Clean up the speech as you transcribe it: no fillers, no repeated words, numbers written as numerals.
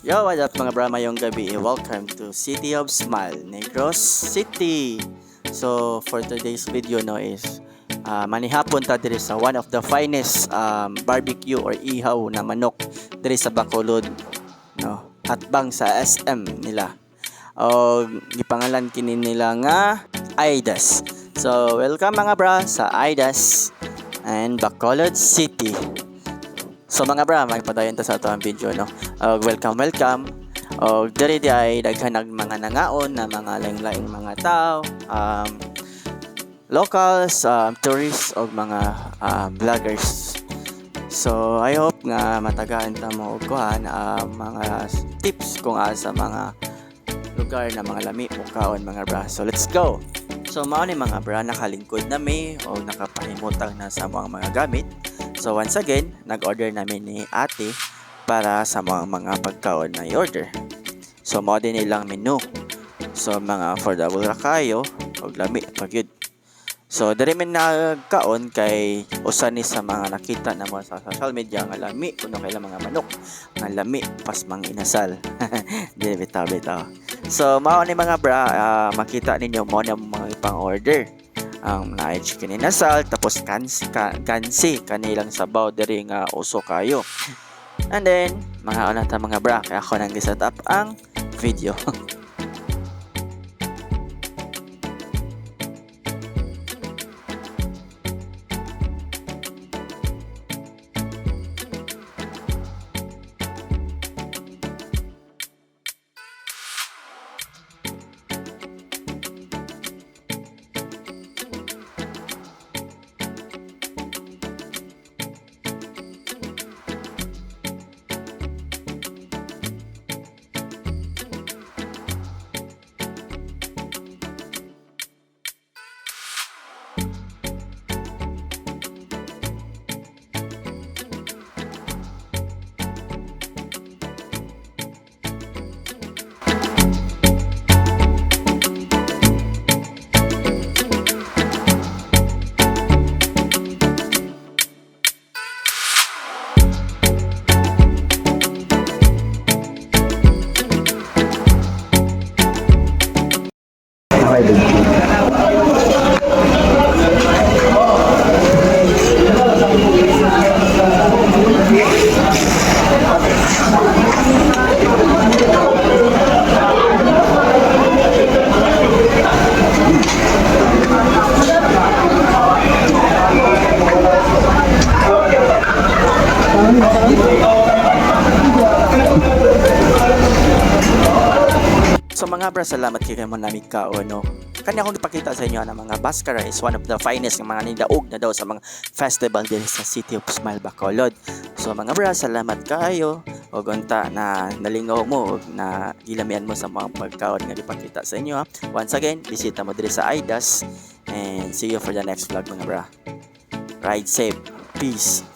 Yo, what up mga bra, mayong gabi. Welcome to City of Smile, Negros City. So, for today's video no is manihapon ta diri sa one of the finest barbecue or ihaw na manok diri sa Bacolod, no. Hatbang sa SM nila. O gipangalan kini nila nga Aidas. So, welcome mga bra sa Aidas and Bacolod City. So mga bra, magpadayon ta sa ato ang video, no. Welcome. Diri di ay daghanag mga nangaon na mga laing-laing mga tao, locals, tourists o mga vloggers. So I hope nga matagaan ta mo og kuhan mga tips kung sa mga lugar na mga lami mo kaon mga bra. So let's go. So mao ni mga bra, nakalingkod na mi o nakapahimutang na sa mga gamit. So once again, nag-order namin ni ate para sa mga pagkaon na i-order. So mao din nilang menu. So mga affordable ra kayo og lami pagyud. So diri man nagkaon kay usa ni sa mga nakita na mo sa social media nga lami kuno kay mga manok nga lami pas mang inasal. Di bitaw. So mao ni mga bra, makita ninyo mo na mga ipang-order. Ang naay chicken inasal, tapos kansi kanilang sabaw diri nga uso kayo. And then mga ta mga bra, kaya ako nang giset up ang video. So mga bra, salamat kay mo nami kaon, no. Kanya akong ipakita sa inyo na mga Baskara is one of the finest ng mga nidaog na daw sa mga festival din sa City of Smile, Bacolod. So mga bra, salamat kayo og unta na nalingaw mo na gilamian mo sa mga pagkaon nga ipakita sa inyo, ha. Once again, bisita mo diri sa Aidas and see you for the next vlog mga bra. Ride safe. Peace.